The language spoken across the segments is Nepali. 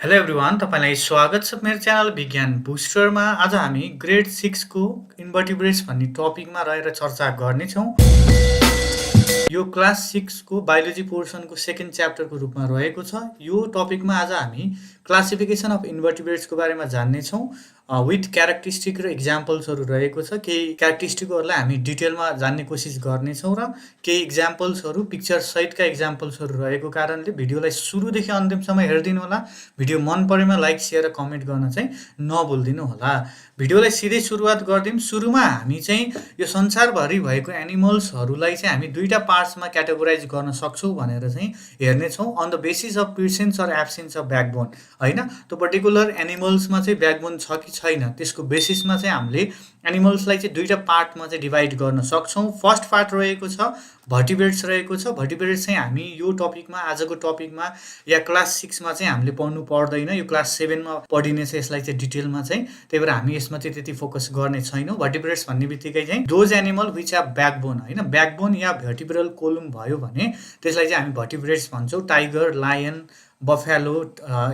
हेलो एभ्रिवान, तपाईँलाई स्वागत छ मेरो च्यानल विज्ञान बुस्टरमा। आज हामी ग्रेड 6 को इन्भर्टिब्रेट्स भन्ने टपिकमा रहेर चर्चा गर्नेछौँ। यो क्लास 6 को बायोलोजी पोर्सनको सेकेन्ड च्याप्टरको रूपमा रहेको छ। यो टपिकमा आज हामी क्लासिफिकेसन अफ इन्भर्टिब्रेट्सको बारेमा जान्नेछौँ विथ क्यारेक्टरिस्टिक र इक्जाम्पल्सहरू रहेको छ। केही क्यारेक्टरिस्टिकहरूलाई हामी डिटेलमा जान्ने कोसिस गर्नेछौँ र केही इक्जाम्पल्सहरू पिक्चर सहितका इक्जाम्पल्सहरू रहेको कारणले भिडियोलाई सुरुदेखि अन्तिमसम्म हेरिदिनु होला। भिडियो मन परेमा लाइक शेयर र कमेन्ट गर्न चाहिँ नभुलिदिनु होला। भिडियोलाई सिधै सुरुवात गर्दियौँ। सुरुमा हामी चाहिँ यो संसारभरि भएको एनिमल्सहरूलाई चाहिँ हामी दुईटा पार्ट्समा क्याटेगोराइज गर्न सक्छौँ भनेर चाहिँ हेर्नेछौँ on the basis of presence or absence of backbone, होइन। त्यो पर्टिकुलर एनिमल्समा चाहिँ ब्याकबोन छ कि छैन त्यसको बेसिसमा चाहिँ हामीले एनिमल्सलाई चाहिँ दुईटा पार्टमा चाहिँ डिभाइड गर्न सक्छौँ। फर्स्ट पार्ट रहेको छ भर्टिब्रेट्स रहेको छ। भर्टिब्रेट्स चाहिँ हामी यो टपिकमा आजको टपिकमा या क्लास 6मा चाहिँ हामीले पढ्नु पर्दैन, यो क्लास 7मा पढिनेछ यसलाई चाहिँ डिटेलमा चाहिँ। त्यही भएर हामी यसमा चाहिँ त्यति फोकस गर्ने छैनौँ। भर्टिब्रेट्स भन्ने बित्तिकै चाहिँ those animal which have backbone, होइन, ब्याकबोन या भर्टिब्रल कोलम भयो भने त्यसलाई चाहिँ हामी भर्टिब्रेट्स भन्छौँ। Tiger, lion, buffalo,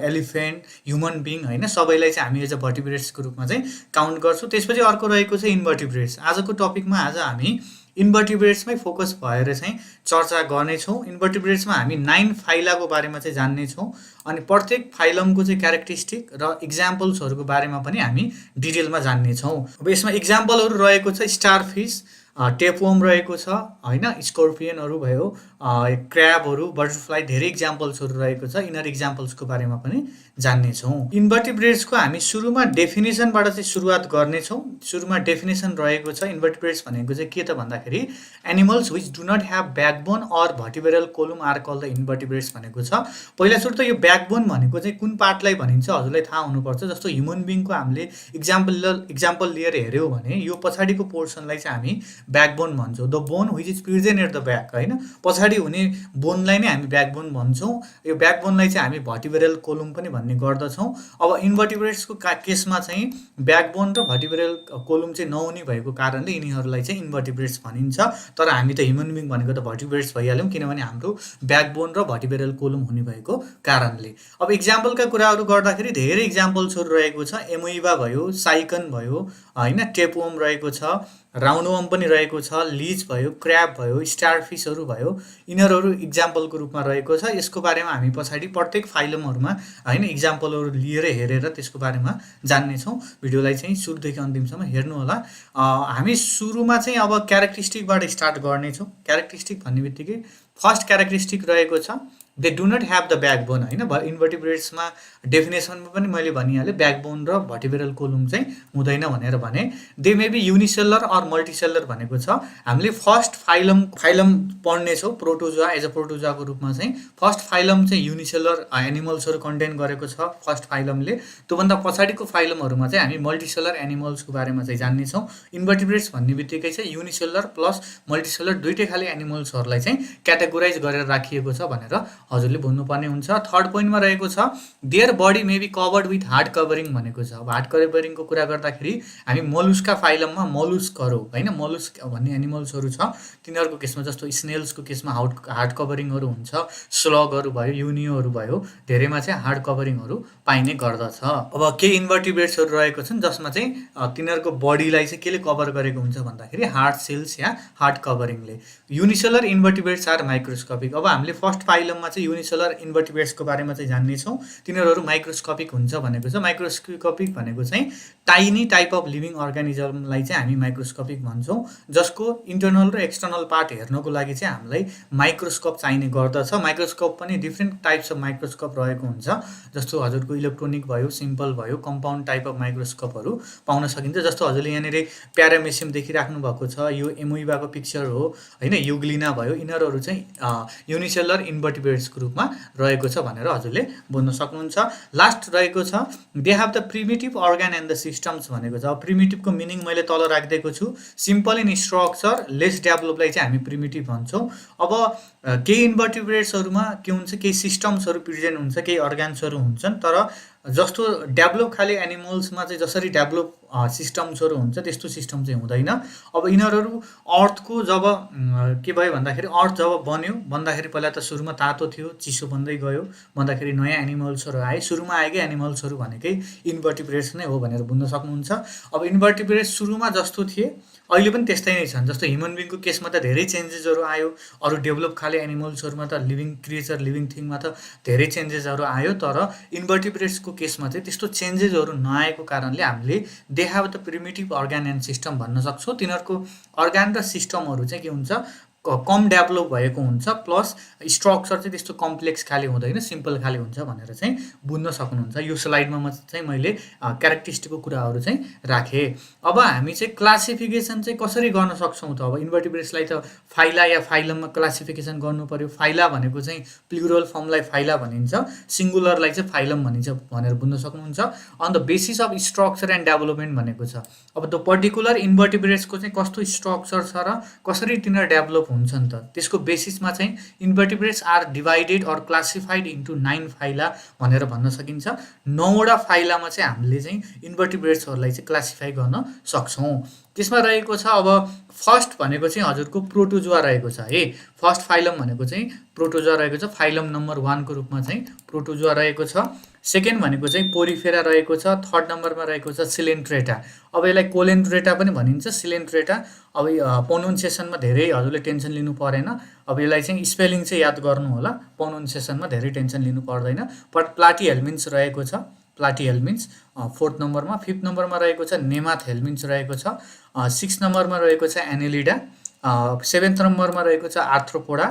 elephant, human being, होइन, सबैलाई चाहिँ हामी एज अ भर्टिब्रेट्सको रूपमा चाहिँ काउन्ट गर्छौँ। त्यसपछि अर्को रहेको छ इन्भर्टिब्रेट्स। आजको टपिकमा आज हामी इन्भर्टिब्रेट्समै फोकस भएर चाहिँ चर्चा गर्नेछौँ। इन्भर्टिब्रेट्समा हामी 9 फाइलाको बारेमा चाहिँ जान्नेछौँ अनि प्रत्येक फाइलमको चाहिँ क्यारेक्टरिस्टिक र इक्जाम्पल्सहरूको बारेमा पनि हामी डिटेलमा जान्नेछौँ। अब यसमा इक्जाम्पलहरू रहेको छ स्टारफिस, टेपवर्म रहेको छ, होइन, स्कर्पियनहरू भयो, क्र्याबहरू, बटरफ्लाई, धेरै इक्जाम्पल्सहरू रहेको छ। यिनीहरू इक्जाम्पल्सको बारेमा पनि जान्नेछौँ। इन्भर्टिब्रेट्सको हामी सुरुमा डेफिनेसनबाट चाहिँ सुरुवात गर्नेछौँ। सुरुमा डेफिनेसन रहेको छ इन्भर्टिब्रेट्स भनेको चाहिँ के त भन्दाखेरि animals which do not have backbone or vertebral column are called the invertebrates भनेको छ। पहिला सुरु त यो ब्याकबोन भनेको चाहिँ कुन पार्टलाई भनिन्छ हजुरलाई थाहा हुनुपर्छ। जस्तो ह्युमन बिङको हामीले इक्जाम्पल लिएर हेऱ्यौँ भने यो पछाडिको पोर्सनलाई चाहिँ हामी ब्याकबोन भन्छौँ। The bone which is present at the back, होइन, पछाडि हुने बोनलाई नै हामी ब्याकबोन भन्छौँ। यो ब्याकबोनलाई चाहिँ हामी भर्टिब्रल कोलम पनि भन्ने गर्दछौँ। अब इन्भर्टिब्रेट्सको केसमा चाहिँ ब्याकबोन र भर्टिब्रल कोलम चाहिँ नहुने भएको कारणले यिनीहरूलाई चाहिँ इन्भर्टिब्रेट्स भनिन्छ। तर हामी त ह्युमन बिङ भनेको त भर्टिब्रेट्स भइहाल्यौँ किनभने हाम्रो ब्याकबोन र भर्टिब्रल कोलम हुने भएको कारणले। अब इक्जाम्पलका कुराहरू गर्दाखेरि धेरै इक्जाम्पल्सहरू रहेको छ। एमोइबा भयो, साइकन भयो, होइन, टेपवर्म रहेको छ, राउन्डवर्म पनि रहेको छ, लिच भयो, क्र्याब भयो, स्टारफिसहरू भयो, यिनीहरू इक्जाम्पलको रूपमा रहेको छ। यसको बारेमा हामी पछाडि प्रत्येक फाइलमहरूमा, होइन, इक्जाम्पलहरू लिएर हेरेर त्यसको बारेमा जान्नेछौँ। भिडियोलाई चाहिँ सुरुदेखि अन्तिमसम्म हेर्नु होला। हामी सुरुमा चाहिँ अब क्यारेक्टरिस्टिकबाट स्टार्ट गर्नेछौँ। क्यारेक्टरिस्टिक भन्ने बित्तिकै फर्स्ट क्यारेक्टरिस्टिक रहेको छ they do not have the backbone, होइन। इन्भर्टिब्रेट्समा डेफिनेसनमा पनि मैले भनिहालेँ ब्याकबोन र भर्टिब्रल कोलम चाहिँ हुँदैन भनेर भने। They may be unicellular or multicellular भनेको छ। हामीले फर्स्ट फाइलम पढ्नेछौँ प्रोटोजोआ। एज अ प्रोटोजोआको रूपमा चाहिँ फर्स्ट फाइलम चाहिँ युनिसेलर एनिमल्सहरू कन्टेन गरेको छ फर्स्ट फाइलमले। त्योभन्दा पछाडिको फाइलमहरूमा चाहिँ हामी मल्टिसेलर एनिमल्सको बारेमा चाहिँ जान्नेछौँ। इन्भर्टिब्रेट्स भन्ने बित्तिकै चाहिँ युनिसेलर प्लस मल्टिसेलर दुइटै खाले एनिमल्सहरूलाई चाहिँ क्याटेगोराइज गरेर राखिएको छ भनेर हजुरले बुझ्नुपर्ने हुन्छ। थर्ड पोइन्टमा रहेको छ their body may be covered with hard covering भनेको छ। अब हार्ड कभरिङको कुरा गर्दाखेरि हामी मलुस्का फाइलममा मलुस्कहरू, होइन, मलुस्क भन्ने एनिमल्सहरू छ तिनीहरूको केसमा, जस्तो स्नेल्सको केसमा हार्ड कभरिङहरू हुन्छ, स्लगहरू भयो, युनियोहरू भयो, धेरैमा चाहिँ हार्ड कभरिङहरू पाइने गर्दछ। अब केही इन्भर्टिब्रेट्सहरू रहेको छन् जसमा चाहिँ तिनीहरूको बडीलाई चाहिँ केले कभर गरेको हुन्छ भन्दाखेरि हार्ड सेल्स या हार्ड कभरिङले। Unicellular invertebrates are microscopic. अब हामीले फर्स्ट फाइलममा चाहिँ युनिसेलर इन्भर्टिब्रेट्सको बारेमा चाहिँ जान्नेछौँ। तिनीहरू माइक्रोस्कोपिक हुन्छ भनेको छ। माइक्रोस्कोपिक भनेको चाहिँ टाइनी टाइप अफ लिभिङ अर्गानिजमलाई चाहिँ हामी माइक्रोस्कोपिक भन्छौँ, जसको इन्टर्नल र एक्सटर्नल पार्ट हेर्नको लागि चाहिँ हामीलाई माइक्रोस्कोप चाहिने गर्दछ। माइक्रोस्कोप पनि डिफ्रेन्ट टाइप्स अफ माइक्रोस्कोप रहेको हुन्छ। जस्तो हजुरको इलेक्ट्रोनिक भयो, सिम्पल भयो, कम्पाउन्ड टाइप अफ माइक्रोस्कोपहरू पाउन सकिन्छ। जस्तो हजुरले यहाँनिर प्यारामेसियम देखिराख्नु भएको छ, यो एमोइबाको पिक्चर हो, होइन, युग्लिना भयो, यिनीहरू चाहिँ युनिसेलर इन्भर्टिब्रेट्सको रूपमा रहेको छ भनेर हजुरले बुझ्न सक्नुहुन्छ। लास्ट रहेको छ they have the primitive organ and the systems भनेको छ। अब प्रिमिटिभको मिनिङ मैले तल राखिदिएको छु। सिम्पल इन स्ट्रक्चर, लेस डेभलपलाई चाहिँ हामी प्रिमिटिभ भन्छौँ। अब केही इन्भर्टिब्रेट्सहरूमा के हुन्छ, केही सिस्टम्सहरू प्रेजेन्ट हुन्छ, केही अर्गान्सहरू हुन्छन्, तर जस्तो डेभलप खाले एनिमल्समा चाहिँ जसरी डेभलप सिस्टम्सहरू हुन्छ त्यस्तो सिस्टम चाहिँ हुँदैन। अब यिनीहरू अर्थको जब के भयो भन्दाखेरि अर्थ जब भन्दाखेरि पहिला त सुरुमा तातो थियो, चिसो बन्दै गयो, भन्दाखेरि नयाँ एनिमल्सहरू आए। सुरुमा आएकै एनिमल्सहरू भनेकै इन्भर्टिब्रेट्स नै हो भनेर बुझ्न सक्नुहुन्छ। अब इन्भर्टिब्रेट्स सुरुमा जस्तो थिए अहिले पनि त्यस्तै नै छन्। जस्तो ह्युमन बिङको केसमा त धेरै चेन्जेसहरू आयो, अरू डेभलप खाले एनिमल्सहरूमा त लिभिङ क्रिएचर लिभिङ थिङमा त धेरै चेन्जेसहरू आयो। तर इन्भर्टिब्रेट्सको केसमा चाहिँ त्यस्तो चेन्जेसहरू नआएको कारणले हामीले they have the primitive organ and system भन्न सक्छौँ। तिनीहरूको अर्गान र सिस्टमहरू चाहिँ के हुन्छ कम डेभलप भएको हुन्छ, प्लस स्ट्रक्चर चाहिँ त्यस्तो कम्प्लेक्स खाले हुँदैन, सिम्पल खाले हुन्छ भनेर चाहिँ बुझ्न सक्नुहुन्छ। यो स्लाइडमा चाहिँ मैले क्यारेक्टरिस्टिकको कुराहरू चाहिँ राखेँ। अब हामी चाहिँ क्लासिफिकेसन चाहिँ कसरी गर्न सक्छौँ त? अब इन्भर्टिब्रेट्सलाई त फाइला या फाइलममा क्लासिफिकेसन गर्नु पर्यो। फाइला भनेको चाहिँ प्लुरल फर्मलाई फाइला भनिन्छ, सिङ्गुलरलाई चाहिँ फाइलम भनिन्छ भनेर बुझ्न सक्नुहुन्छ। On the basis of structure and development भनेको छ। अब द पर्टिकुलर इन्भर्टिब्रेट्सको चाहिँ कस्तो स्ट्रक्चर छ र कसरी तिनीहरू डेभलप हुन्छन् त त्यसको बेसिसमा चाहिँ invertebrates are divided or classified into 9 phyla भनेर भन्न सकिन्छ। 9वटा फाइलामा चाहिँ हामीले चाहिँ इन्भर्टिब्रेट्सहरूलाई चाहिँ क्लासिफाई गर्न सक्छौँ। त्यसमा रहेको छ अब फर्स्ट भनेको चाहिँ हजुरको प्रोटोजुआ रहेको छ है। फर्स्ट फाइलम भनेको चाहिँ प्रोटोजुआ रहेको छ, फाइलम नम्बर 1 को रूपमा चाहिँ प्रोटोजुआ रहेको छ। सेकेन्ड भनेको चाहिँ पोरिफेरा रहेको छ। थर्ड नम्बरमा रहेको छ सिलेन्ट्रेटा। अब यसलाई कोलेन्ट्रेटा पनि भनिन्छ, सिलेन्ट्रेटा। अब प्रोनाउन्सिएसनमा धेरै हजुरले टेन्सन लिनु परेन। अब यसलाई चाहिँ स्पेलिङ चाहिँ याद गर्नु होला, प्रोनाउन्सिएसनमा धेरै टेन्सन लिनु पर्दैन। बट प्लाटिहेल्मिन्स रहेको छ, प्लाटिहेल्मिन्स 4th नम्बरमा। 5th नम्बरमा रहेको छ नेमाथेल्मिन्स रहेको छ। 6th नम्बरमा रहेको छ एनेलिडा। 7th नम्बरमा रहेको छ आर्थ्रोपोडा।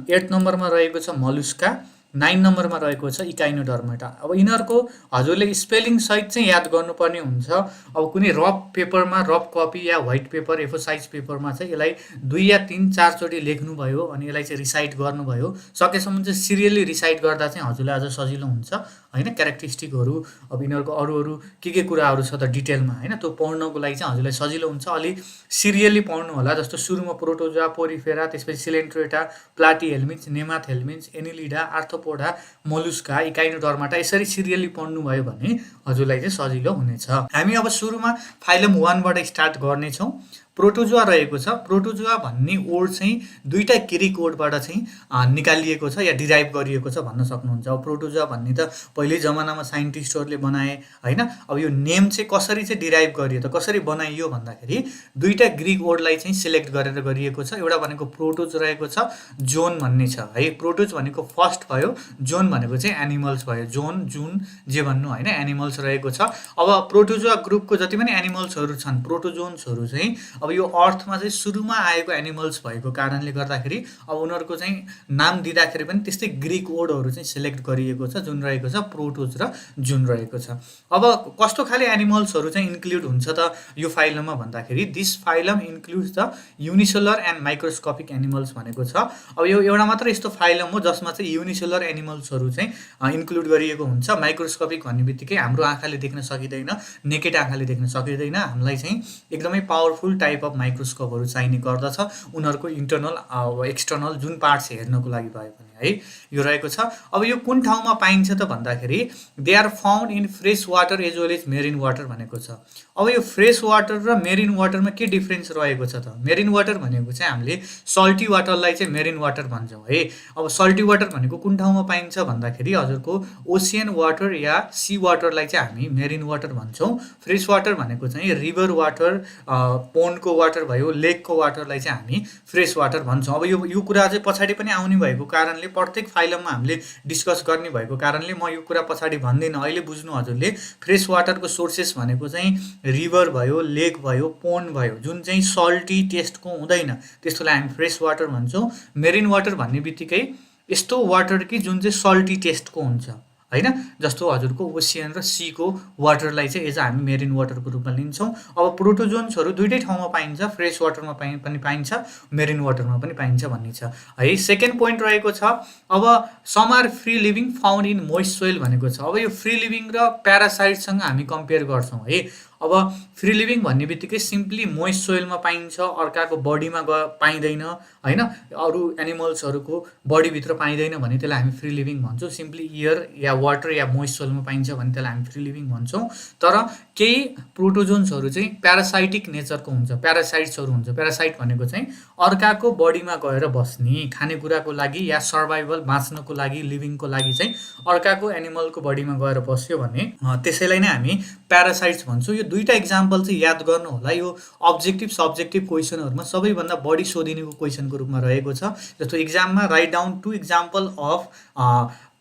8th नम्बरमा रहेको छ मलुस्का। 9 नम्बरमा रहेको छ इकाइनोडर्मेटा। अब यिनीहरूको हजुरले स्पेलिङ सहित चाहिँ याद गर्नुपर्ने हुन्छ। अब कुनै रफ पेपरमा, रफ कपी या व्हाइट पेपर A4 साइज पेपरमा चाहिँ यसलाई 2 या 3 4 चोटि लेख्नुभयो अनि यसलाई चाहिँ रिसाइट गर्नुभयो। सकेसम्म चाहिँ सिरियली रिसाइट गर्दा चाहिँ हजुरलाई अझ सजिलो हुन्छ हैन। क्यारेक्टरिस्टिकहरू अब यिनीहरूको अरू के कुराहरू छ त डिटेलमा हैन, त्यो पढ्नको लागि चाहिँ हजुरलाई सजिलो हुन्छ। अलि सिरियली पढ्नु होला। जस्तो सुरुमा प्रोटोजुआ, पोरिफेरा, त्यसपछि सिलेन्ट्रेटा, प्लाटिहेल्मिन्स, नेमाथेल्मिन्स, एनिलिडा, आर्थ्रोपोडा, मोलुस्का, इकाइनोडर्माटा यसरी सिरियली पढ्नुभयो भने हजुरलाई चाहिँ सजिलो हुनेछ। हामी अब सुरुमा फाइलम 1 बाट स्टार्ट गर्नेछौँ। प्रोटोजुआ रहेको छ। प्रोटोजुआ भन्ने वर्ड चाहिँ दुईटा ग्रीक वर्डबाट चाहिँ निकालिएको छ या डिराइभ गरिएको छ भन्न सक्नुहुन्छ। अब प्रोटोजुआ भन्ने त पहिल्यै जमानामा साइन्टिस्टहरूले बनाए हैन। अब यो नेम चाहिँ कसरी चाहिँ डिराइभ गरियो त, कसरी बनाइयो भन्दाखेरि दुईटा ग्रीक वर्डलाई चाहिँ सिलेक्ट गरेर गरिएको छ। एउटा भनेको प्रोटोज रहेको छ, जोन भन्ने छ है। प्रोटोज भनेको फर्स्ट भयो, जोन भनेको चाहिँ एनिमल्स भयो। जोन, जुन जे भन्नु हैन, एनिमल्स रहेको छ। अब प्रोटोजुआ ग्रुपको जति पनि एनिमल्सहरू छन्, प्रोटोजोन्सहरू चाहिँ अब यो अर्थमा चाहिँ सुरुमा आएको एनिमल्स भएको कारणले गर्दाखेरि अब उनीहरूको चाहिँ नाम दिँदाखेरि पनि त्यस्तै ग्रीक वर्डहरू चाहिँ सिलेक्ट गरिएको छ, जुन रहेको छ प्रोटोज र जुन रहेको छ। अब कस्तो खाले एनिमल्सहरू चाहिँ इन्क्लुड हुन्छ त यो फाइलममा भन्दाखेरि this phylum includes the unicellular and microscopic animals भनेको छ। अब यो एउटा मात्र यस्तो फाइलम हो जसमा चाहिँ युनिसेलुलर एनिमल्सहरू चाहिँ इन्क्लुड गरिएको हुन्छ। माइक्रोस्कोपिक भन्ने बित्तिकै हाम्रो आँखाले देख्न सकिँदैन, नेकेड आँखाले देख्न सकिँदैन। हामीलाई चाहिँ एकदमै पावरफुल टाइप अफ माइक्रोस्कोपहरू चाहिने गर्दछ उनीहरूको इन्टर्नल एक्सटर्नल जुन पार्ट्स हेर्नको लागि भयो भने है। यो रहेको छ। अब यो कुन ठाउँमा पाइन्छ त भन्दाखेरि they are found in fresh water as well as marine water भनेको छ। अब यो फ्रेस वाटर र मेरिन वाटरमा के डिफ्रेन्स रहेको छ त? मेरिन वाटर भनेको चाहिँ हामीले सल्टी वाटरलाई चाहिँ मेरिन वाटर भन्छौँ है। अब सल्टी वाटर भनेको कुन ठाउँमा पाइन्छ भन्दाखेरि हजुरको ओसियन वाटर या सी वाटरलाई चाहिँ हामी मेरिन वाटर भन्छौँ। फ्रेस वाटर भनेको चाहिँ रिभर वाटर, पोन्डको वाटर भयो, लेकको वाटरलाई चाहिँ हामी फ्रेस वाटर भन्छौँ। अब यो कुरा चाहिँ पछाडि पनि आउने भएको कारणले प्रत्येक फाइलममा हामीले डिस्कस गर्ने भएको कारणले म यो कुरा पछाडि भन्दिनँ। अहिले बुझ्नु हजुरले फ्रेस वाटरको सोर्सेस भनेको चाहिँ रिभर भयो, लेक भयो, पोन्ड भयो, जुन चाहिँ सल्टी टेस्टको हुँदैन त्यस्तोलाई हामी फ्रेस वाटर भन्छौँ। मेरिन वाटर भन्ने बित्तिकै यस्तो वाटर कि जुन चाहिँ सल्टी टेस्टको हुन्छ हैन। जस्तो हजुरको ओसियन र सीको वाटरलाई चाहिँ एज हामी मेरिन वाटरको रूपमा लिन्छौँ। अब प्रोटोजोन्सहरू दुईटै ठाउँमा पाइन्छ, फ्रेस वाटरमा पनि पाइन्छ, मेरिन वाटरमा पनि पाइन्छ भन्ने छ है। सेकेन्ड पोइन्ट रहेको छ अब some are free living found in moist soil भनेको छ। अब यो फ्री लिभिङ र प्यारासाइटसँग हामी कम्पेयर गर्छौँ है। अब फ्री लिभिङ भन्ने बित्तिकै सिम्पली मोइस्ट सोइलमा पाइन्छ, अर्काको बडीमा पाइँदैन होइन, अरू एनिमल्सहरूको बडीभित्र पाइँदैन भने त्यसलाई हामी फ्री लिभिङ भन्छौँ। सिम्पली एयर या वाटर या मोइस्ट सोइलमा पाइन्छ भने त्यसलाई हामी फ्री लिभिङ भन्छौँ। तर केही प्रोटोजोन्सहरू चाहिँ प्यारासाइटिक नेचरको हुन्छ, प्यारासाइट्सहरू हुन्छ। प्यारासाइट भनेको चाहिँ अर्काको बडीमा गएर बस्ने, खानेकुराको लागि या सर्भाइभल बाँच्नको लागि, लिभिङको लागि चाहिँ अर्काको एनिमलको बडीमा गएर बस्यो भने त्यसैलाई नै हामी प्यारासाइट्स भन्छौँ। यो दुईवटा इक्जाम्पल चाहिँ याद गर्नु होला। यो अब्जेक्टिभ सब्जेक्टिभ क्वेसनहरूमा सबैभन्दा बढी सोधिनेको क्वेसनको रूपमा रहेको छ। जस्तो इक्जाममा write down 2 example of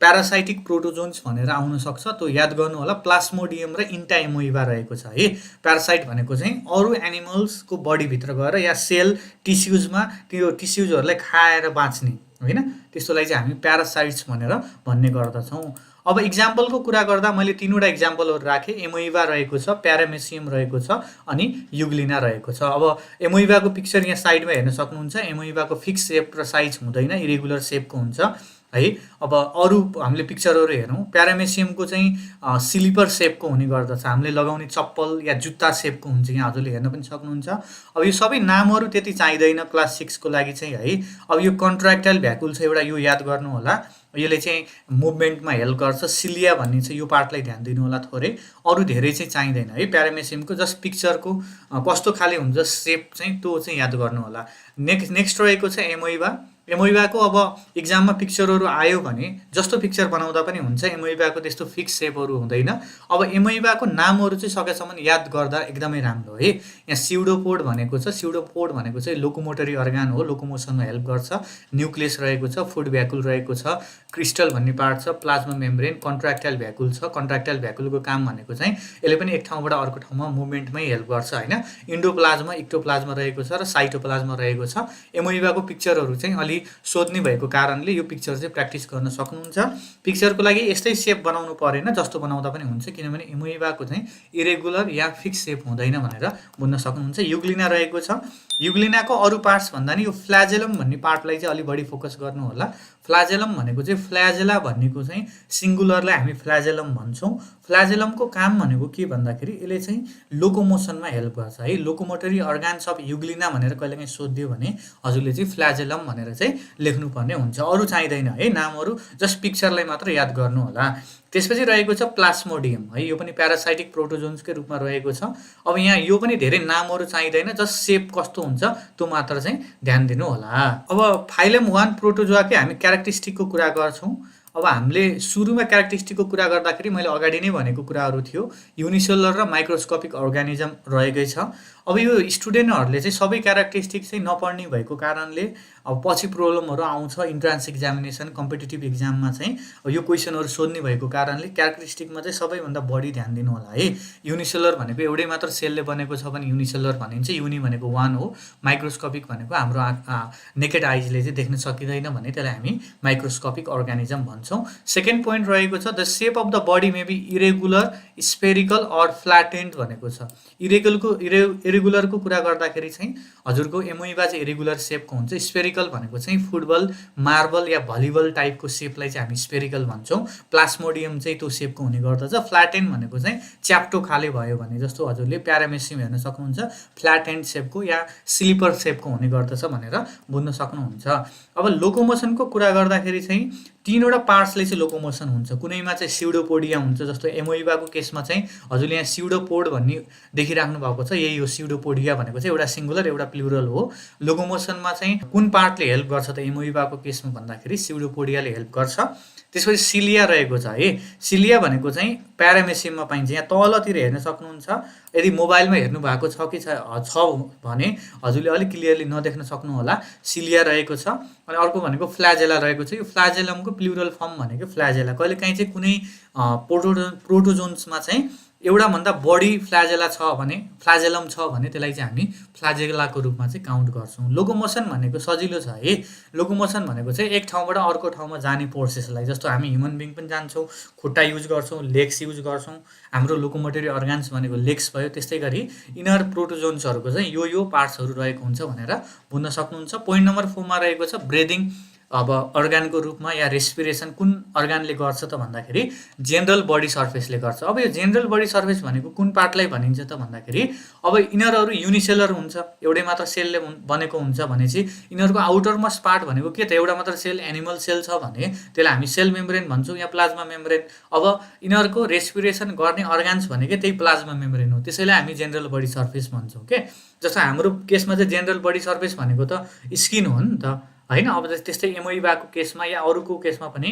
parasitic protozoans भनेर आउन सक्छ। त्यो याद गर्नु होला। प्लास्मोडियम र इन्टाएमोइबा रहेको छ है। प्यारासाइट भनेको चाहिँ अरू एनिमल्सको बडीभित्र गएर या सेल टिस्युजमा त्यो टिस्युजहरूलाई खाएर बाँच्ने होइन, त्यस्तोलाई चाहिँ हामी प्यारासाइट्स भनेर भन्ने गर्दछौँ। अब इक्जाम्पलको कुरा गर्दा मैले 3वटा इक्जाम्पलहरू राखेँ। एमोइबा रहेको छ, प्यारामेसियम रहेको छ अनि युग्लिना रहेको छ। अब एमोइबाको पिक्चर यहाँ साइडमा हेर्न सक्नुहुन्छ। एमोइबाको फिक्स सेप र साइज हुँदैन, इरेगुलर सेपको हुन्छ है। अब अरू हामीले पिक्चरहरू हेरौँ, प्यारामेसियमको चाहिँ स्लिपर सेपको हुने गर्दछ, हामीले लगाउने चप्पल या जुत्ता सेपको हुन्छ, यहाँ हजुरले हेर्न पनि सक्नुहुन्छ। अब यो सबै नामहरू त्यति चाहिँदैन क्लास 6 को लागि चाहिँ है। अब यो कन्ट्र्याक्टाइल भ्याकुल छ एउटा, यो याद गर्नु होला। यसले चाहिँ मुभमेन्टमा हेल्प गर्छ। सिलिया भन्ने चाहिँ यो पार्टलाई ध्यान दिनु होला थोरै, अरू धेरै चाहिँ चाहिँदैन है। प्यारामेसियमको जस्ट पिक्चरको कस्तो खाले हुन्छ सेप चाहिँ त्यो चाहिँ याद गर्नु होला। नेक्स्ट रहेको छ एमोइबा। एमोइबाको अब इक्जाममा पिक्चरहरू आयो भने जस्तो पिक्चर बनाउँदा पनि हुन्छ। एमोइबाको त्यस्तो फिक्स सेपहरू हुँदैन। अब एमोइबाको नामहरू चाहिँ सकेसम्म याद गर्दा एकदमै राम्रो है। यहाँ स्युडोपोड भनेको छ। स्युडोपोड भनेको चाहिँ लोकोमोटरी अर्गान हो, लोकोमोसनमा हेल्प गर्छ। न्युक्लियस रहेको छ, फुड भ्याकुल रहेको छ, क्रिस्टल भन्ने पार्ट छ, प्लाज्मा मेम्ब्रेन, कन्ट्र्याक्टाइल भ्याकुल छ। कन्ट्र्याक्टाइल भ्याकुलको काम भनेको चाहिँ यसले पनि एक ठाउँबाट अर्को ठाउँमा मुभमेन्टमै हेल्प गर्छ होइन। इन्डोप्लाज्मा, इक्टोप्लाज्मा रहेको छ र साइटोप्लाज्मा रहेको छ। एमोइबाको पिक्चरहरू चाहिँ अलि सोध्ने भएको कारणले यो पिक्चर चाहिँ प्र्याक्टिस गर्न सक्नुहुन्छ। पिक्चरको लागि यस्तै सेप बनाउनु परेन, जस्तो बनाउँदा पनि हुन्छ, किनभने एमोइबाको चाहिँ इरेगुलर या फिक्स सेप हुँदैन भनेर बुझ्न सक्नुहुन्छ। युग्लिना रहेको छ। युग्लिनाको अरू पार्ट्स भन्दा नि यो फ्ल्याजेलम भन्ने पार्टलाई चाहिँ अलि बढी फोकस गर्नु होला। फ्ल्याजेलम भनेको चाहिँ फ्ल्याजेला भन्नेको चाहिँ सिङ्गुलरलाई हामी फ्ल्याजेलम भन्छौँ। फ्ल्याजेलमको काम भनेको के भन्दाखेरि यसले चाहिँ लोकोमोसनमा हेल्प गर्छ है। लोकोमोटरी अर्गान्स अफ युग्लिना भनेर कहिलेकाहीँ सोधिदियो भने हजुरले चाहिँ फ्ल्याजेलम भनेर चाहिँ लेख्नुपर्ने हुन्छ। अरू चाहिँदैन है नामहरू, जस्ट पिक्चरलाई मात्र याद गर्नु होला। त्यसपछि रहेको छ प्लास्मोडियम है। यो पनि प्यारासाइटिक प्रोटोजोन्सकै रूपमा रहेको छ। अब यहाँ यो पनि धेरै नामहरू चाहिँदैन, जस्ट सेप कस्तो हुन्छ त्यो मात्र चाहिँ ध्यान दिनु होला। अब फाइलम 1 प्रोटोजोआकै हामी क्यारेक्टरिस्टिकको कुरा गर्छौँ। अब हामीले सुरुमा क्यारेक्टरिस्टिकको कुरा गर्दाखेरि मैले अगाडि नै भनेको कुराहरू थियो, युनिसेलुलर र माइक्रोस्कोपिक अर्गानिजम रहेकै छ। अब यो स्टुडेन्टहरूले चाहिँ सबै क्यारेक्टरिस्टिक चाहिँ नपढ्ने भएको कारणले अब पछि प्रब्लमहरू आउँछ इन्ट्रान्स एक्जामिनेसन, कम्पिटिटिभ एक्जाममा चाहिँ यो क्वेसनहरू सोध्ने भएको कारणले क्यारेक्टरिस्टिकमा चाहिँ सबैभन्दा बढी ध्यान दिनु होला है। युनिसेलुलर भनेको एउटै मात्र सेलले बनेको छ भने युनिसेलुलर भनिन्छ। युनि भनेको 1 हो, माइक्रोस्कोपिक भनेको हाम्रो नेकेड आइजले चाहिँ देख्न सकिँदैन भने त्यसलाई हामी माइक्रोस्कोपिक अर्गानिजम भन्छौँ। सेकेन्ड पोइन्ट रहेको छ the shape of the body may be irregular, spherical or flattened भनेको छ। इरेगुलरको कुरा गर्दाखेरि चाहिँ हजुरको एमोइबा चाहिँ इरेगुलर सेपको हुन्छ। स्पेरिकल भनेको चाहिँ फुटबल, मार्बल या भलिबल टाइपको सेपलाई चाहिँ हामी स्पेरिकल भन्छौँ। प्लास्मोडियम चाहिँ त्यो सेपको हुने गर्दछ। फ्ल्याटेन्ड भनेको चाहिँ च्याप्टो खाले भयो भने, जस्तो हजुरले प्यारामेसियम हेर्न सक्नुहुन्छ, फ्ल्याटेन्ड सेपको या स्लिपर सेपको हुने गर्दछ भनेर बुझ्न सक्नुहुन्छ। अब लोकोमोसनको कुरा गर्दाखेरि चाहिँ 3वटा पार्ट्सले चाहिँ लोकोमोसन हुन्छ। कुनैमा चाहिँ स्युडोपोडिया हुन्छ, जस्तो एमोइबाको केसमा चाहिँ हजुरले यहाँ स्युडोपोड भन्ने देखिराख्नु भएको छ, यही हो स्युडोपोडिया भनेको चाहिँ एउटा सिङ्गुलर एउटा प्लुरल हो। लोकोमोसनमा चाहिँ कुन पार्टले हेल्प गर्छ त एमोइबाको केसमा भन्दाखेरि स्युडोपोडियाले हेल्प गर्छ। त्यसपछि सिलिया रहेको छ है। सिलिया भनेको चाहिँ प्यारामेसियममा पाइन्छ। यहाँ तलतिर हेर्न सक्नुहुन्छ। यदि मोबाइलमा हेर्नु भएको छ कि छ भने हजुरले अलिक क्लियरली नदेख्न सक्नु होला। सिलिया रहेको छ। अनि अर्को भनेको फ्ल्याजेला रहेको छ। यो फ्ल्याजेलमको प्लुरल फर्म भनेको फ्ल्याजेला। कहिलेकाहीँ चाहिँ कुनै प्रोटोजोन्समा चाहिँ एउटा भन्दा बढी फ्ल्याजेला छ भने, फ्ल्याजेलम छ भने त्यसलाई चाहिँ हामी फ्ल्याजेलाको रूपमा चाहिँ काउन्ट गर्छौँ। लोकोमोसन भनेको सजिलो छ है। लोकोमोसन भनेको चाहिँ एक ठाउँबाट अर्को ठाउँमा जाने प्रोसेसलाई, जस्तो हामी ह्युमन बिङ पनि जान्छौँ, खुट्टा युज गर्छौँ, लेग्स युज गर्छौँ, हाम्रो लोकोमोटरी अर्गान्स भनेको लेग्स भयो। त्यस्तै गरी इनर प्रोटोजोन्सहरूको चाहिँ यो पार्ट्सहरू रहेको हुन्छ भनेर बुझ्न सक्नुहुन्छ। पोइन्ट नम्बर 4 मा रहेको छ ब्रेदिङ अब अर्गानको रूपमा या रेस्पिरेसन कुन अर्गानले गर्छ त भन्दाखेरि जेनरल बडी सर्फेसले गर्छ। अब यो जेनरल बडी सर्फेस भनेको कुन पार्टलाई भनिन्छ त भन्दाखेरि अब यिनीहरू युनिसेलर हुन्छ, एउटै मात्र सेलले बनेको हुन्छ भनेपछि यिनीहरूको आउटर मोस्ट पार्ट भनेको के त एउटा मात्र सेल एनिमल सेल छ भने त्यसलाई हामी सेल मेम्ब्रेन भन्छौँ या प्लाज्मा मेम्ब्रेन। अब यिनीहरूको रेस्पिरेसन गर्ने अर्गान्स भनेकै त्यही प्लाज्मा मेम्ब्रेन हो, त्यसैले हामी जेनरल बडी सर्फेस भन्छौँ के। जस्तो हाम्रो केसमा चाहिँ जेनरल बडी सर्फेस भनेको त स्किन हो नि त होइन। अब त्यस्तै एमोइबाको केसमा या अरूको केसमा पनि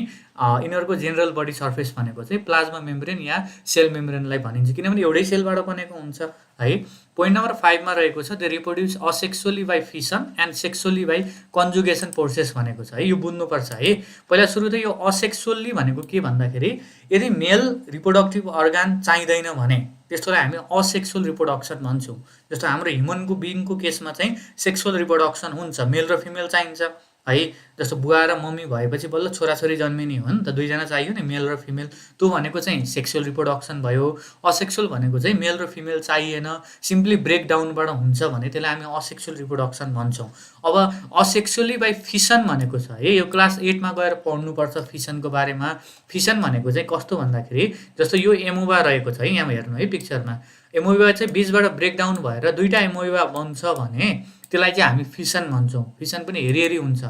यिनीहरूको जेनरल बडी सर्फेस भनेको चाहिँ प्लाज्मा मेम्ब्रेन या सेल मेम्ब्रेनलाई भनिन्छ, किनभने एउटै सेलबाट बनेको हुन्छ है। पोइन्ट नम्बर 5 मा रहेको छ, they reproduce asexually by fission and sexually by conjugation process भनेको छ है। यो बुझ्नुपर्छ है। पहिला सुरु त यो असेक्सुअली भनेको के भन्दाखेरि यदि मेल रिप्रोडक्टिभ अर्गान चाहिँदैन भने त्यस्तोलाई हामी असेक्सुअल रिप्रोडक्सन भन्छौँ। जस्तो हाम्रो ह्युमनको बिङको केसमा चाहिँ सेक्सुअल रिप्रोडक्सन हुन्छ, मेल र फिमेल चाहिन्छ है। जस्तो बुवा र मम्मी भएपछि बल्ल छोराछोरी जन्मिने हो नि त, दुईजना चाहियो नि मेल र फिमेल, त्यो भनेको चाहिँ सेक्सुअल रिप्रोडक्सन भयो। असेक्सुअल भनेको चाहिँ मेल र फिमेल चाहिएन, सिम्पली ब्रेकडाउनबाट हुन्छ भने त्यसलाई हामी असेक्सुअल रिप्रोडक्सन भन्छौँ। अब असेक्सुअली बाई फिसन भनेको छ है, यो क्लास 8 मा गएर पढ्नुपर्छ फिसनको बारेमा। फिसन भनेको चाहिँ कस्तो भन्दाखेरि जस्तो यो एमोबा रहेको छ है, यहाँ हेर्नु है पिक्चरमा, एमोइबा चाहिँ बिचबाट ब्रेकडाउन भएर दुईवटा एमोइबा बन्छ भने त्यसलाई चाहिँ हामी फिसन भन्छौँ। फिसन पनि हेरी हुन्छ,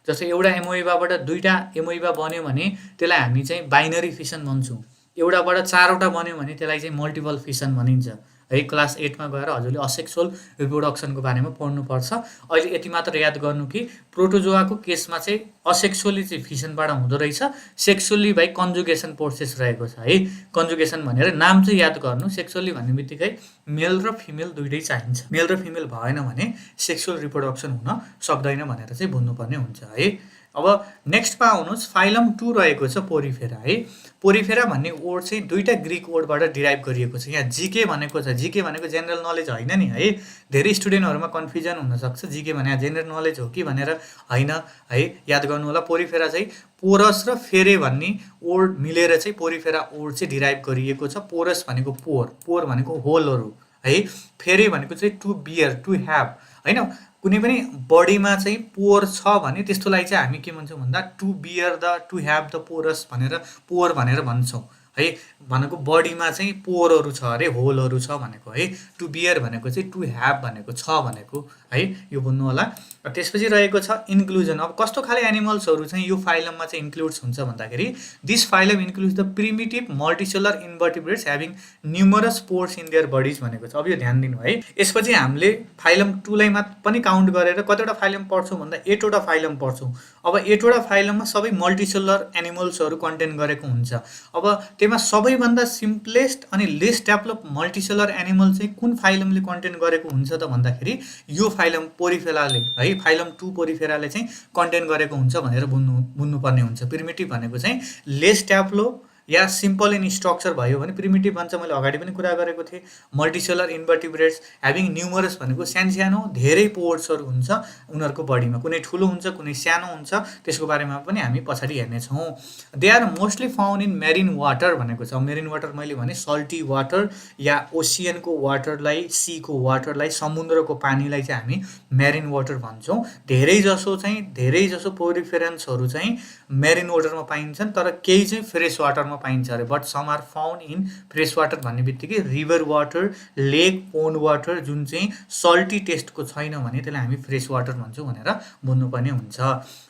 जस्तो एउटा एमोइबाबाट दुईवटा एमोइबा बन्यो भने त्यसलाई हामी चाहिँ बाइनरी फिसन भन्छौँ, एउटाबाट चारवटा बन्यो भने त्यसलाई चाहिँ मल्टिपल फिसन भनिन्छ है। क्लास 8 मा गएर हजुरले असेक्सुअल रिप्रोडक्सनको बारेमा पढ्नुपर्छ। अहिले यति मात्र याद गर्नु कि प्रोटोजोआको केसमा चाहिँ असेक्सुअली चाहिँ फिसनबाट हुँदो रहेछ, सेक्सुअली बाई कन्जुगेसन प्रोसेस रहेको छ है। कन्जुगेसन भनेर नाम चाहिँ याद गर्नु, सेक्सुअली भन्ने बित्तिकै मेल र फिमेल दुइटै चाहिन्छ, मेल र फिमेल भएन भने सेक्सुअल रिप्रोडक्सन हुन सक्दैन भनेर चाहिँ बुझ्नुपर्ने हुन्छ है। अब नेक्स्टमा आउनुहोस्, फाइलम 2 रहेको छ पोरिफेरा है। पोरिफेरा भन्ने वर्ड चाहिँ दुईवटा ग्रिक वर्डबाट डिराइभ गरिएको छ। यहाँ जिके भनेको छ, जिके भनेको जेनरल नलेज होइन नि है। धेरै स्टुडेन्टहरूमा कन्फ्युजन हुनसक्छ जिके भने जेनरल नलेज हो कि भनेर, होइन है। याद गर्नु होला, पोरिफेरा चाहिँ पोरस र फेरे भन्ने वर्ड मिलेर चाहिँ पोरिफेरा वर्ड चाहिँ डिराइभ गरिएको छ। पोरस भनेको पोर, पोर भनेको होलहरू है। फेरे भनेको चाहिँ टु बियर, टु ह्याभ होइन। कुनै पनि बडीमा चाहिँ पोर छ भने त्यस्तोलाई चाहिँ हामी के भन्छौँ भन्दा to bear the, to have the porous भनेर पोर भनेर भन्छौँ है। भनेको बडीमा चाहिँ पोरहरू छ अरे, होलहरू छ भनेको है। टु बियर भनेको चाहिँ टु ह्याभ भनेको छ भनेको है, यो बुझ्नु होला। त्यसपछि रहेको छ इन्क्लुजन। अब कस्तो खाले एनिमल्सहरू चाहिँ यो फाइलममा चाहिँ इन्क्लुड्स हुन्छ भन्दाखेरि this phylum includes the primitive multicellular invertebrates having numerous pores in their bodies भनेको छ। अब यो ध्यान दिनु है। यसपछि हामीले फाइलम 2 लाई पनि काउन्ट गरेर कतिवटा फाइलम पढ्छौँ भन्दा 8 वटा फाइलम पढ्छौँ। अब 8 वटा फाइलममा सबै मल्टिसेलर एनिमल्सहरू कन्टेन गरेको हुन्छ। अब त्यसमा सबैभन्दा सिम्पलेस्ट अनि लेस डेभलप मल्टिसेलर एनिमल चाहिँ कुन फाइलमले कन्टेन गरेको हुन्छ त भन्दाखेरि यो फाइलम पोरिफेराले है, फाइलम 2 पोरिफेराले चाहिँ कन्टेन गरेको हुन्छ भनेर बुझ्नुपर्ने हुन्छ। प्रिमिटिभ भनेको चाहिँ lace develop yeah simple in structure भयो भने प्रिमिटिभ भन्छ। मैले अगाडि पनि कुरा गरेको थिएँ। मल्टिसेलर इन्भर्टिब्रेट्स ह्याभिङ न्युमरस भनेको सानो धेरै पोर्ट्सहरू हुन्छ उनीहरूको बडीमा, कुनै ठुलो हुन्छ कुनै सानो हुन्छ, त्यसको बारेमा पनि हामी पछाडि हेर्नेछौँ। They are mostly found in marine water भनेको छ। मेरिन वाटर मैले भने सल्टी वाटर या ओसियनको वाटरलाई, सीको वाटरलाई, समुद्रको पानीलाई चाहिँ हामी मेरिन वाटर भन्छौँ। धेरै जसो पोरिफेरेन्सहरू चाहिँ मेरिन वाटरमा पाइन्छन्, तर केही चाहिँ फ्रेस वाटरमा पाइन्छ अरे। But some are found in fresh water भन्ने बित्तिकै river water, lake, pond water जुन चाहिँ सल्टी टेस्टको छैन भने त्यसलाई हामी फ्रेस वाटर भन्छौँ भनेर बुझ्नुपर्ने हुन्छ।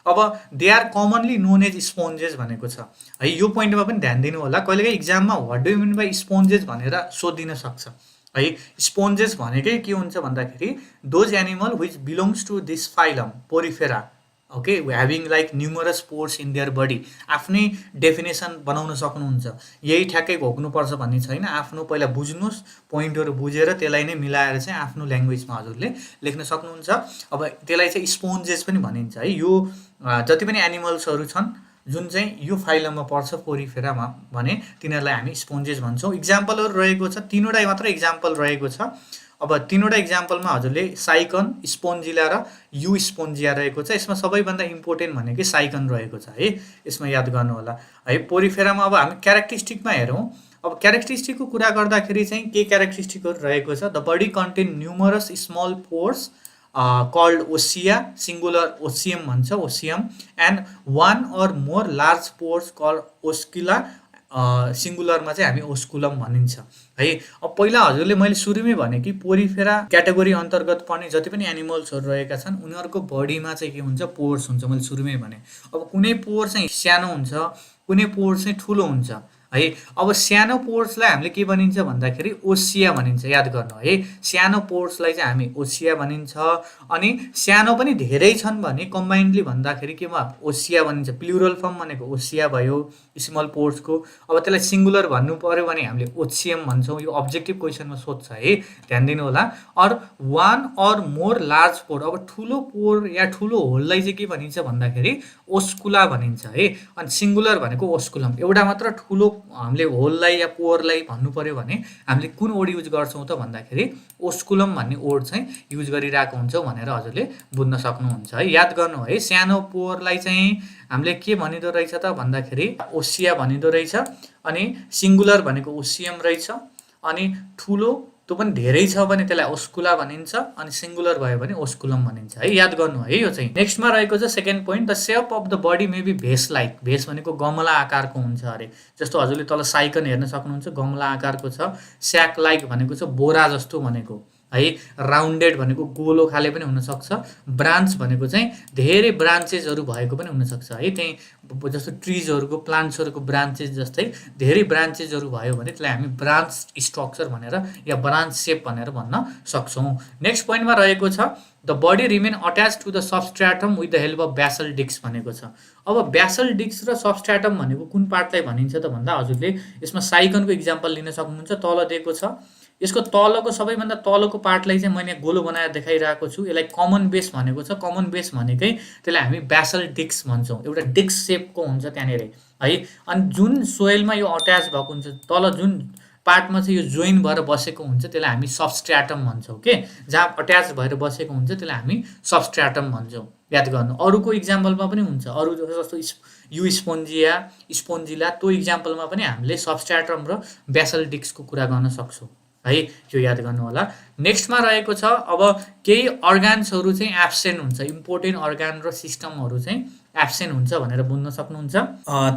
अब they are commonly known as sponges भनेको छ है। यो पोइन्टमा पनि ध्यान दिनु होला, कहिलेकाहीँ इक्जाममा what do you mean by sponges भनेर सोधिन सक्छ है। स्पोन्जेस भनेकै के हुन्छ भन्दाखेरि those animal which belongs to this phylum porifera, okay, having like numerous pores in their body. आफ्नै डेफिनेसन बनाउन सक्नुहुन्छ, यही ठ्याक्कै घोक्नुपर्छ भन्ने छैन। आफ्नो पहिला बुझ्नुहोस्, पोइन्टहरू बुझेर त्यसलाई नै मिलाएर चाहिँ आफ्नो ल्याङ्ग्वेजमा हजुरले लेख्न सक्नुहुन्छ। अब त्यसलाई चाहिँ स्पोन्जेस पनि भनिन्छ है। यो जति पनि एनिमल्सहरू छन् जुन चाहिँ यो फाइलममा पर्छ पोरिफेरामा भने तिनीहरूलाई हामी स्पोन्जेस भन्छौँ। इक्जाम्पलहरू रहेको छ, 3 वटा मात्र इक्जाम्पल रहेको छ। अब 3 वटा इक्जाम्पलमा हजुरले साइकन, स्पोन्जिला र यु स्पोन्जिया रहेको छ। यसमा सबैभन्दा इम्पोर्टेन्ट भनेकै साइकन रहेको छ है, यसमा याद गर्नु होला है। पोरिफेरामा अब हामी क्यारेक्टरिस्टिकमा हेरौँ। अब क्यारेक्टरिस्टिकको कुरा गर्दाखेरि चाहिँ के क्यारेक्टरिस्टिकहरू रहेको छ? The body contain numerous small pores called ostia, singular ostium भन्छ, ostium, and one or more large pores called oscula, सिङ्गुलरमा चाहिँ हामी ओस्कुलम भनिन्छ है। अब पहिला हजुरले मैले सुरुमै भने कि पोरिफेरा क्याटेगोरी अन्तर्गत पर्ने जति पनि एनिमल्सहरू रहेका छन् उनीहरूको बडीमा चाहिँ के हुन्छ, पोर्स हुन्छ, मैले सुरुमै भने। अब कुनै पोर चाहिँ सानो हुन्छ, कुनै पोर चाहिँ ठुलो हुन्छ है। अब सानो पोर्सलाई हामीले के भनिन्छ भन्दाखेरि ओसिया भनिन्छ, याद गर्नु है। सानो पोर्सलाई चाहिँ हामी ओसिया भनिन्छ। अनि सानो पनि धेरै छन् भने कम्बाइन्डली भन्दाखेरि के भयो, ओसिया भनिन्छ। प्लुरल फर्म भनेको ओसिया भयो स्मल पोर्सको। अब त्यसलाई सिङ्गुलर भन्नु पर्यो भने हामीले ओसियम भन्छौँ। यो अब्जेक्टिभ क्वेसनमा सोध्छ है, ध्यान दिनु होला। Or one or more large pore, अब ठुलो पोर या ठुलो होललाई चाहिँ के भनिन्छ भन्दाखेरि ओस्कुला भनिन्छ है। अनि सिङ्गुलर भनेको ओस्कुलम। एउटा मात्र ठुलो हामीले होललाई या पोरलाई भन्नु पर्यो भने हामीले कुन वर्ड युज गर्छौँ त भन्दाखेरि ओस्कुलम भन्ने वर्ड चाहिँ युज गरिरहेको हुन्छौँ भनेर हजुरले बुझ्न सक्नुहुन्छ है। याद गर्नु है, सानो पोरलाई चाहिँ हामीले के भनिँदो रहेछ त भन्दाखेरि ओसिया भनिँदो रहेछ। अनि सिङ्गुलर भनेको ओसियम रहेछ। अनि ठुलो त्यो पनि धेरै छ भने त्यसलाई ओस्कुला भनिन्छ। अनि सिङ्गुलर भयो भने ओस्कुलम भनिन्छ है, याद गर्नु है। यो चाहिँ नेक्स्टमा रहेको छ second point, the shape of the body may be vase like. Vase भनेको गमला आकारको हुन्छ अरे, जस्तो हजुरले तल साइकन हेर्न सक्नुहुन्छ, गमला आकारको छ। स्याक लाइक भनेको छ बोरा जस्तो भनेको है। राउन्डेड भनेको गोलो खाले पनि हुनसक्छ। ब्रान्च भनेको चाहिँ धेरै ब्रान्चेसहरू भएको पनि हुनसक्छ है। त्यही जस्तो ट्रिजहरूको, प्लान्ट्सहरूको ब्रान्चेस जस्तै धेरै ब्रान्चेसहरू भयो भने त्यसलाई हामी ब्रान्च स्ट्रक्चर भनेर या ब्रान्च सेप भनेर भन्न सक्छौँ। नेक्स्ट पोइन्टमा रहेको छ the body remain attached to the substratum with the help of basal disc भनेको छ। अब ब्यासल डिस्क र सबस्ट्राटम भनेको कुन पार्टलाई भनिन्छ त भन्दा हजुरले यसमा साइकनको इक्जाम्पल लिन सक्नुहुन्छ। तल दिएको छ, यसको तलको सबैभन्दा तलको पार्टलाई चाहिँ मैले गोलो बनाएर देखाइरहेको छु। यसलाई कमन बेस भनेको छ। कमन बेस भनेकै त्यसलाई हामी ब्यासल डिस्क भन्छौँ। एउटा डिस्क सेपको हुन्छ त्यहाँनिर है। अनि जुन सोइलमा यो अट्याच भएको हुन्छ, तल जुन पार्टमा चाहिँ यो जोइन भएर बसेको हुन्छ त्यसलाई हामी सबस्ट्राटम भन्छौँ के। जहाँ अट्याच भएर बसेको हुन्छ त्यसलाई हामी सबस्ट्राटम भन्छौँ, याद गर्नु। अरूको इक्जाम्पलमा पनि हुन्छ, अरू जस्तो यु स्पोन्जिया, स्पोन्जिला, त्यो इक्जाम्पलमा पनि हामीले सबस्ट्राटम र ब्यासल डिस्कको कुरा गर्न सक्छौँ है। यो याद गर्नु होला। नेक्स्टमा रहेको छ अब केही अर्गान्सहरू चाहिँ एब्सेन्ट हुन्छ, इम्पोर्टेन्ट अर्गान र सिस्टमहरू चाहिँ एब्सेन्ट हुन्छ भनेर बुझ्न सक्नुहुन्छ।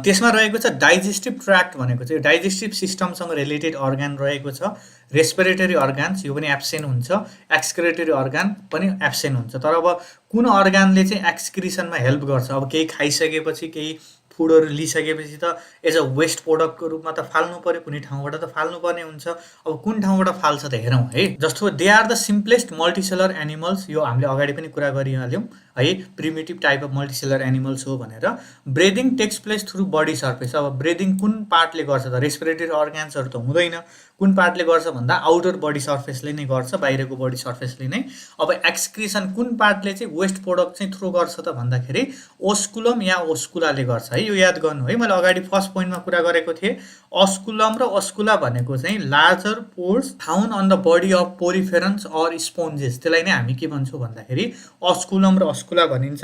त्यसमा रहेको छ डाइजेस्टिभ ट्र्याक्ट भनेको चाहिँ डाइजेस्टिभ सिस्टमसँग रिलेटेड अर्गान रहेको छ। रेस्पिरेटरी अर्गान्स यो पनि एब्सेन्ट हुन्छ। एक्सक्रिटरी अर्गान पनि एब्सेन्ट हुन्छ। तर अब कुन अर्गानले चाहिँ एक्सक्रिसनमा हेल्प गर्छ, अब केही खाइसकेपछि केही फुडहरू लिइसकेपछि त एज अ वेस्ट प्रोडक्टको रूपमा त फाल्नु पर्यो, कुनै ठाउँबाट त फाल्नुपर्ने हुन्छ। अब कुन ठाउँबाट फाल्छ त हेरौँ है। जस्तो they are the simplest multicellular animals, यो हामीले अगाडि पनि कुरा गरिहाल्यौँ है। Primitive type of multicellular animals हो भनेर। Breathing takes place through body surface, अब ब्रेदिङ कुन पार्टले गर्छ त, रेस्पिरेटरी अर्गान्सहरू त हुँदैन। कुन पार्टले गर्छ भन्दा आउटर बडी सर्फेसले नै गर्छ, बाहिरको बडी सर्फेसले नै। अब एक्सक्रिसन कुन पार्टले चाहिँ वेस्ट प्रोडक्ट चाहिँ थ्रो गर्छ त भन्दाखेरि ओस्कुलम या ओस्कुलाले गर्छ है। यो याद गर्नु है, मैले अगाडि फर्स्ट पोइन्टमा कुरा गरेको थिएँ। अस्कुलम र ओस्कुला भनेको चाहिँ larger pores found on the body of poriferans or sponges, त्यसलाई नै हामी के भन्छौँ भन्दाखेरि अस्कुलम र अस्कुला भनिन्छ।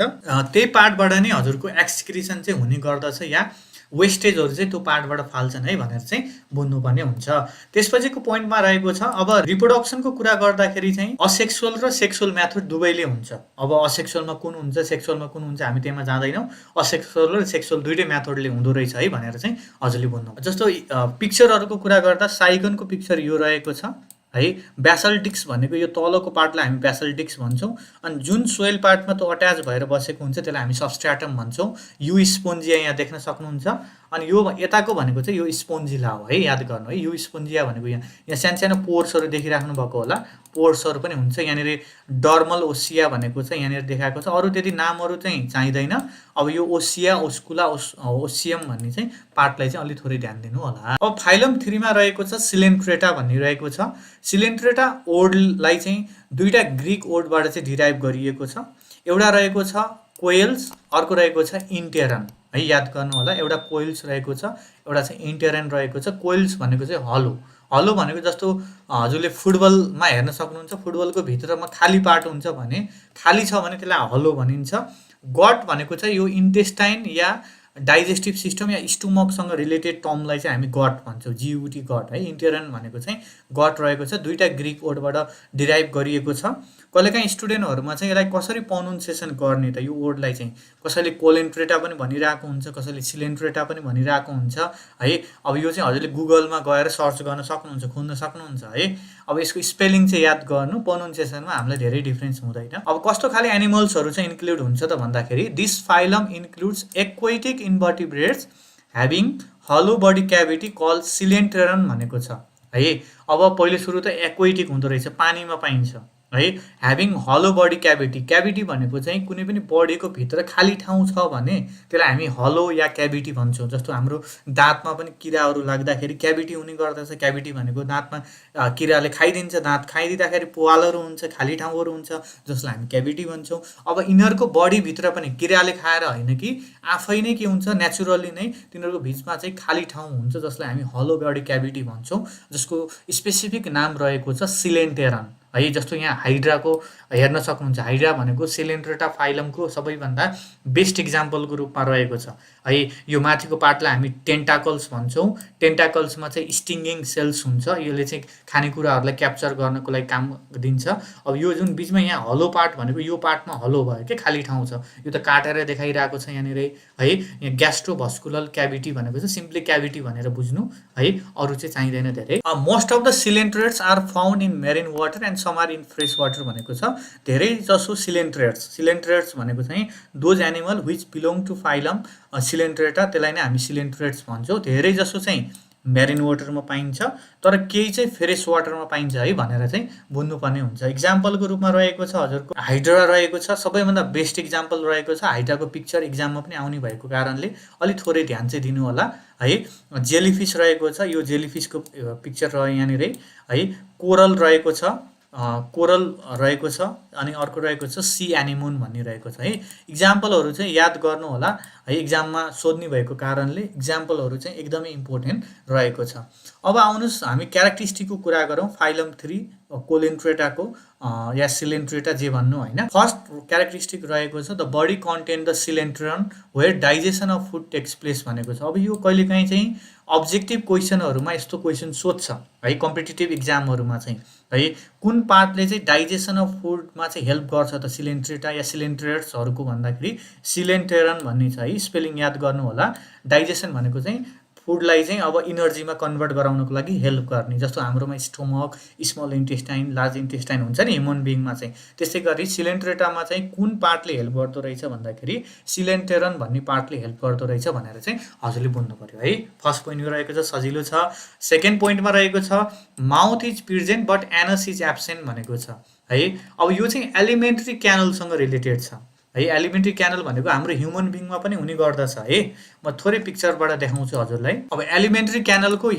त्यही पार्टबाट नै हजुरको एक्सक्रिसन चाहिँ हुने गर्दछ या वेस्टेजहरू चाहिँ त्यो पार्टबाट फाल्छन् है भनेर चाहिँ बुझ्नुपर्ने हुन्छ। त्यसपछिको पोइन्टमा रहेको छ अब रिप्रोडक्सनको कुरा गर्दाखेरि चाहिँ असेक्सुअल र सेक्सुअल मेथड दुवैले हुन्छ। अब असेक्सुअलमा कुन हुन्छ, सेक्सुअलमा कुन हुन्छ हामी त्यहीमा जाँदैनौँ। असेक्सुअल र सेक्सुअल दुइटै मेथडले हुँदो रहेछ है भनेर चाहिँ हजुरले बुझ्नु। जस्तो पिक्चरहरूको कुरा गर्दा साइगनको पिक्चर यो रहेको छ है। ब्यासल डिस्क भनेको यो तलको पार्टलाई हामी ब्यासल डिस्क भन्छौँ। अनि जुन सोइल पार्टमा त्यो अट्याच भएर बसेको हुन्छ त्यसलाई हामी सबस्ट्राटम भन्छौँ। यु स्पोन्जिया यहाँ देख्न सक्नुहुन्छ। अनि यो यताको भनेको चाहिँ यो स्पोन्जिला हो है, याद गर्नु है। यो स्पोन्जिया भनेको यहाँ सानो सानो पोर्सहरू देखिराख्नु भएको होला, पोर्सहरू पनि हुन्छ। यहाँनिर डर्मल ओसिया भनेको चाहिँ यहाँनिर देखाएको छ। अरू त्यति नामहरू चाहिँ चाहिँदैन। अब यो ओसिया, ओस्कुला, ओसियम भन्ने चाहिँ पार्टलाई चाहिँ अलिक थोरै ध्यान दिनु होला। अब फाइलम 3 मा रहेको छ सिलेन्ट्रेटा भन्ने रहेको छ। सिलेन्ट्रेटा वर्डलाई चाहिँ दुईवटा ग्रिक वर्डबाट चाहिँ डिराइभ गरिएको छ। एउटा रहेको छ कोइल्स, अर्को रहेको छ इन्टेरन है, याद गर्नु होला। एउटा कोइल्स रहेको छ, एउटा चाहिँ इन्टेरन रहेको छ। कोइल्स भनेको चाहिँ हलो, हलो भनेको जस्तो हजुरले फुटबलमा हेर्न सक्नुहुन्छ। फुटबलको भित्रमा खाली पार्ट हुन्छ भने, खाली छ भने त्यसलाई हलो भनिन्छ। गट भनेको चाहिँ यो इन्टेस्टाइन या डाइजेस्टिभ सिस्टम या स्टोमकसँग रिलेटेड टर्मलाई चाहिँ हामी गट भन्छौँ, जियुटी गट है। इन्टेरन भनेको चाहिँ गट रहेको छ। दुईवटा ग्रिक वर्डबाट डिराइभ गरिएको छ। कहिलेकाहीँ स्टुडेन्टहरूमा चाहिँ यसलाई कसरी प्रोनाउन्सिएसन गर्ने त यो वर्डलाई चाहिँ कसैले कोलेन्ट्रेटा पनि भनिरहेको हुन्छ, कसैले सिलेन्ट्रेटा पनि भनिरहेको हुन्छ है। अब यो चाहिँ हजुरले गुगलमा गएर सर्च गर्न सक्नुहुन्छ, खोज्न सक्नुहुन्छ है। अब यसको स्पेलिङ चाहिँ याद गर्नु, प्रोनाउन्सिएसनमा हामीलाई धेरै डिफ्रेन्स हुँदैन। अब कस्तो खाले एनिमल्सहरू चाहिँ इन्क्लुड हुन्छ त भन्दाखेरि this phylum includes aquatic invertebrates having hollow body cavity call coelenteron भनेको छ है। अब पहिले सुरु त एक्वेटिक हुँदो रहेछ, पानीमा पाइन्छ है। Having hollow body cavity, cavity भनेको चाहिँ कुनै पनि बडीको भित्र खाली ठाउँ छ भने त्यसलाई हामी हलो या क्याभिटी भन्छौँ। जस्तो हाम्रो दाँतमा पनि किराहरू लाग्दाखेरि क्याभिटी हुने गर्दछ। क्याभिटी भनेको दाँतमा किराले खाइदिन्छ, दाँत खाइदिँदाखेरि पोवालहरू हुन्छ, खाली ठाउँहरू हुन्छ, जसलाई हामी क्याभिटी भन्छौँ। अब यिनीहरूको बडीभित्र पनि किराले खाएर होइन कि आफै नै के हुन्छ, नेचुरली नै तिनीहरूको बिचमा चाहिँ खाली ठाउँ हुन्छ, जसलाई हामी हलो बडी क्याभिटी भन्छौँ, जसको स्पेसिफिक नाम रहेको छ सिलेन्टेरन है। जस्तो यहाँ हाइड्राको हेर्न सक्नुहुन्छ, हाइड्रा भनेको सिलेन्ट्रेटा फाइलमको सबैभन्दा बेस्ट इक्जाम्पलको रूपमा रहेको छ है। यो माथिको पार्टलाई हामी टेन्टाकल्स भन्छौँ। टेन्टाकल्समा चाहिँ स्टिङ्गिङ सेल्स हुन्छ, यसले चाहिँ खानेकुराहरूलाई क्याप्चर गर्नको लागि काम दिन्छ। अब यो जुन बिचमा यहाँ हलो पार्ट भनेको यो पार्टमा हलो भयो के खाली ठाउँ छ, यो त काटेर देखाइरहेको छ यहाँनिर है। यहाँ ग्यास्ट्रोभस्कुलर क्याभिटी भनेको चाहिँ सिम्पली क्याभिटी भनेर बुझ्नु है, अरू चाहिँ चाहिँदैन धेरै। Most of the coelenterates are found in marine water and some are in fresh water भनेको छ। धेरै जसो सिलेन्ट्रेट्स भनेको चाहिँ those animal which belong to phylum coelenterata, त्यसलाई नै हामी सिलेन्ट्रेट्स भन्छौँ। धेरै जसो चाहिँ मेरिन वाटरमा पाइन्छ, तर केही चाहिँ फ्रेस वाटरमा पाइन्छ है भनेर चाहिँ बुझ्नुपर्ने हुन्छ। इक्जाम्पलको रूपमा रहेको छ हजुरको हाइड्रा रहेको छ, सबैभन्दा बेस्ट इक्जाम्पल रहेको छ। हाइड्राको पिक्चर इक्जाममा पनि आउने भएको कारणले अलिक थोरै ध्यान चाहिँ दिनु होला है। जेलीफिस रहेको छ, यो जेलीफिसको पिक्चर रह्यो यहाँनिर है। कोरल रहेको छ, कोरल रहेको छ, अनि अर्को रहेको छ सी एनिमोन भन्ने रहेको छ है। इक्जाम्पलहरू चाहिँ याद गर्नु होला है, इक्जाममा सोध्ने भएको कारणले इक्जाम्पलहरू चाहिँ एकदमै इम्पोर्टेन्ट रहेको छ। अब आउनुहोस् हामी क्यारेक्टरिस्टिकको कुरा गरौँ फाइलम 3 कोलेन्ट्रेटाको या सिलेन्ट्रेटा जे भन्नु होइन। फर्स्ट क्यारेक्टरिस्टिक रहेको छ the body contain the coelenteron where digestion of food takes place भनेको छ। अब यो कहिलेकाहीँ चाहिँ अब्जेक्टिभ क्वेसनहरूमा यस्तो क्वेसन सोध्छ है, कम्पिटिटिभ इक्जामहरूमा चाहिँ है। कुन पार्टले चाहिँ डाइजेसन अफ फुडमा चाहिँ हेल्प गर्छ त सिलेन्ट्रेटा या सिलेन्ट्रेट्सहरूको भन्दाखेरि सिलेन्टेरन भन्ने छ है। स्पेलिङ याद गर्नु होला। डाइजेसन भनेको चाहिँ फुडलाई चाहिँ अब इनर्जीमा कन्भर्ट गराउनको लागि हेल्प गर्ने, जस्तो हाम्रोमा stomach, small intestine, large intestine हुन्छ नि ह्युमन बिङमा चाहिँ, त्यस्तै गरी सिलेन्ट्रेटामा चाहिँ कुन पार्टले हेल्प गर्दो रहेछ भन्दाखेरि सिलेन्टेरन भन्ने पार्टले हेल्प गर्दो रहेछ भनेर चाहिँ हजुरले बुझ्नु पर्यो है। फर्स्ट पोइन्ट यो रहेको छ, सजिलो छ। सेकेन्ड पोइन्टमा रहेको छ mouth is present but anus is absent भनेको छ है। अब यो चाहिँ एलिमेन्ट्री क्यानलसँग रिलेटेड छ है। एलिमेन्ट्री क्यानल भनेको हाम्रो ह्युमन बिङमा पनि हुने गर्दछ है। म थोरै पिक्चरबाट देखाउँछु हजुरलाई। अब एलिमेन्ट्री क्यानलको